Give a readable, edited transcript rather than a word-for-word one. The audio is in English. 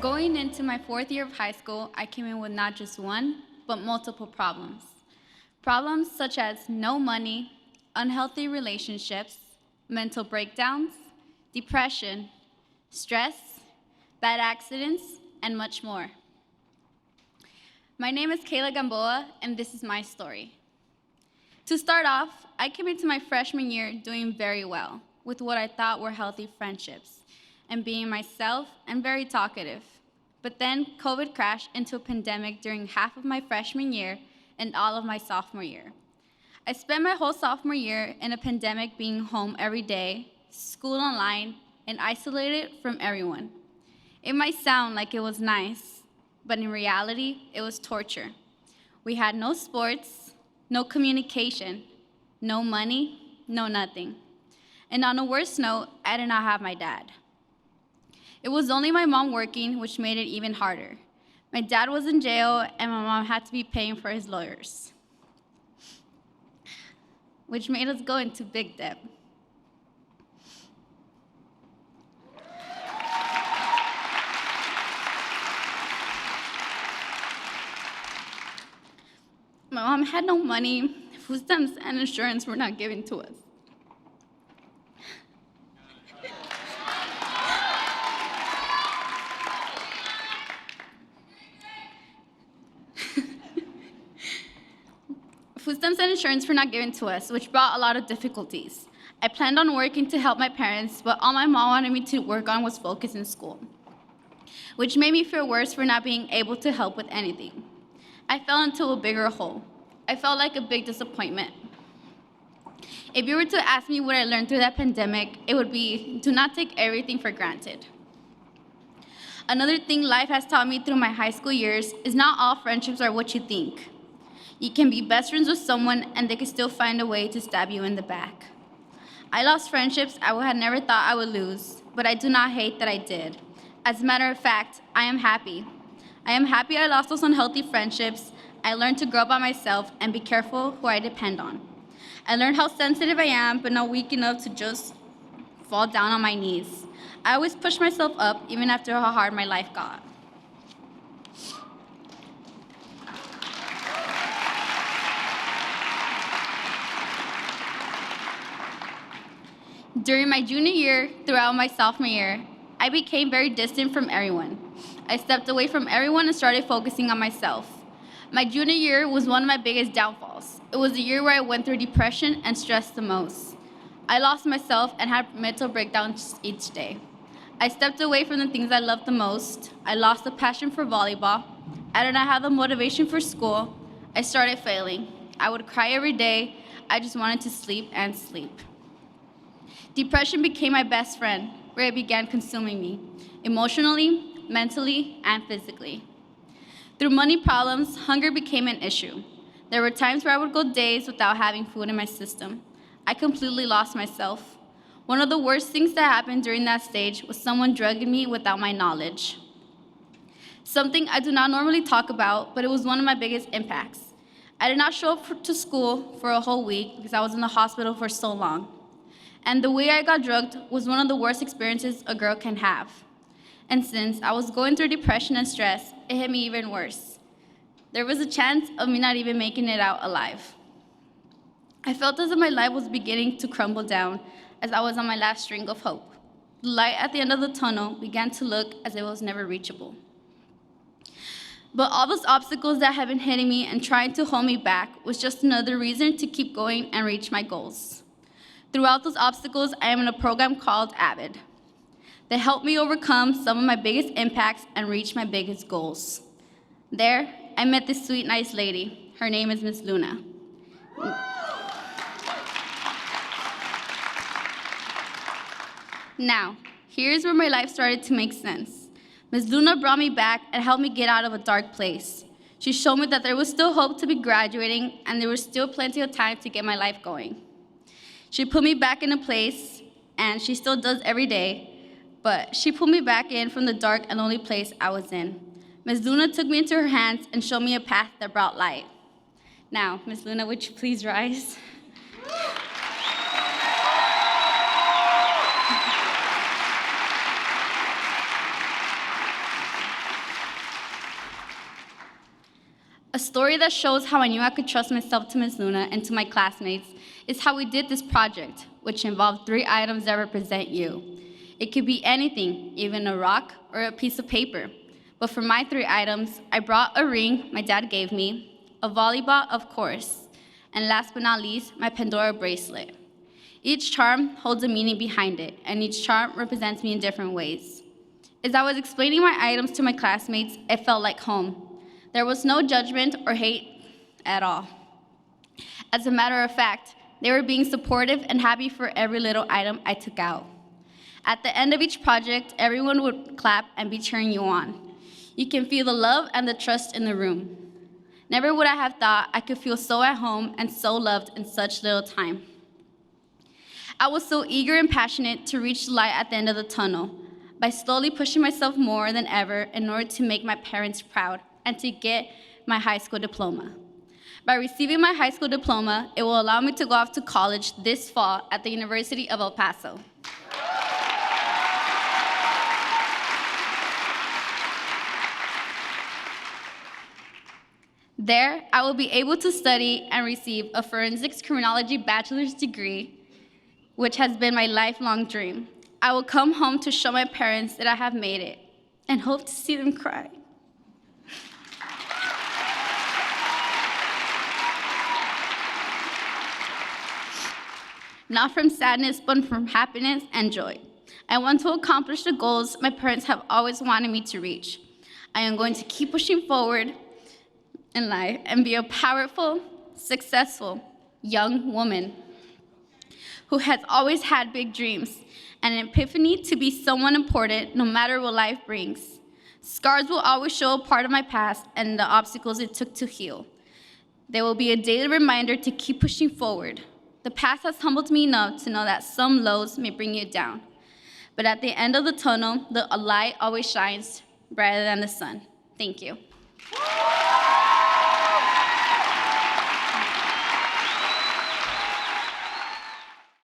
Going into my 4th year of high school, I came in with not just one, but multiple problems. Problems such as no money, unhealthy relationships, mental breakdowns, depression, stress, bad accidents, and much more. My name is Kayla Gamboa, and this is my story. To start off, I came into my freshman year doing very well with what I thought were healthy friendships and being myself and very talkative. But then COVID crashed into a pandemic during half of my freshman year and all of my sophomore year. I spent my whole sophomore year in a pandemic being home every day, school online, and isolated from everyone. It might sound like it was nice, but in reality, it was torture. We had no sports, no communication, no money, no nothing. And on a worse note, I did not have my dad. It was only my mom working, which made it even harder. My dad was in jail, and my mom had to be paying for his lawyers, which made us go into big debt. My mom had no money, food stamps and insurance were not given to us. Food stamps and insurance were not given to us, which brought a lot of difficulties. I planned on working to help my parents, but all my mom wanted me to work on was focus in school, which made me feel worse for not being able to help with anything. I fell into a bigger hole. I felt like a big disappointment. If you were to ask me what I learned through that pandemic, it would be, do not take everything for granted. Another thing life has taught me through my high school years is not all friendships are what you think. You can be best friends with someone and they can still find a way to stab you in the back. I lost friendships I had never thought I would lose, but I do not hate that I did. As a matter of fact, I am happy. I am happy I lost those unhealthy friendships. I learned to grow by myself and be careful who I depend on. I learned how sensitive I am, but not weak enough to just fall down on my knees. I always push myself up, even after how hard my life got. During my junior year, throughout my sophomore year, I became very distant from everyone. I stepped away from everyone and started focusing on myself. My junior year was one of my biggest downfalls. It was the year where I went through depression and stress the most. I lost myself and had mental breakdowns each day. I stepped away from the things I loved the most. I lost the passion for volleyball. I did not have the motivation for school. I started failing. I would cry every day. I just wanted to sleep and sleep. Depression became my best friend, where it began consuming me, emotionally, mentally, and physically. Through money problems, hunger became an issue. There were times where I would go days without having food in my system. I completely lost myself. One of the worst things that happened during that stage was someone drugging me without my knowledge. Something I do not normally talk about, but it was one of my biggest impacts. I did not show up to school for a whole week because I was in the hospital for so long. And the way I got drugged was one of the worst experiences a girl can have. And since I was going through depression and stress, it hit me even worse. There was a chance of me not even making it out alive. I felt as if my life was beginning to crumble down as I was on my last string of hope. The light at the end of the tunnel began to look as if it was never reachable. But all those obstacles that had been hitting me and trying to hold me back was just another reason to keep going and reach my goals. Throughout those obstacles, I am in a program called AVID that helped me overcome some of my biggest impacts and reach my biggest goals. There, I met this sweet, nice lady. Her name is Miss Luna. Now, here's where my life started to make sense. Ms. Luna brought me back and helped me get out of a dark place. She showed me that there was still hope to be graduating and there was still plenty of time to get my life going. She put me back in a place, and she still does every day, but she pulled me back in from the dark and lonely place I was in. Ms. Luna took me into her hands and showed me a path that brought light. Now, Ms. Luna, would you please rise? story that shows how I knew I could trust myself to Ms. Luna and to my classmates is how we did this project, which involved 3 items that represent you. It could be anything, even a rock or a piece of paper. But for my 3 items, I brought a ring my dad gave me, a volleyball, of course, and last but not least, my Pandora bracelet. Each charm holds a meaning behind it, and each charm represents me in different ways. As I was explaining my items to my classmates, it felt like home. There was no judgment or hate at all. As a matter of fact, they were being supportive and happy for every little item I took out. At the end of each project, everyone would clap and be cheering you on. You can feel the love and the trust in the room. Never would I have thought I could feel so at home and so loved in such little time. I was so eager and passionate to reach the light at the end of the tunnel by slowly pushing myself more than ever in order to make my parents proud and to get my high school diploma. By receiving my high school diploma, it will allow me to go off to college this fall at the University of El Paso. There, I will be able to study and receive a forensics criminology bachelor's degree, which has been my lifelong dream. I will come home to show my parents that I have made it and hope to see them cry. Not from sadness, but from happiness and joy. I want to accomplish the goals my parents have always wanted me to reach. I am going to keep pushing forward in life and be a powerful, successful young woman who has always had big dreams and an epiphany to be someone important no matter what life brings. Scars will always show a part of my past and the obstacles it took to heal. There will be a daily reminder to keep pushing forward. The past has humbled me enough to know that some lows may bring you down. But at the end of the tunnel, the light always shines brighter than the sun. Thank you.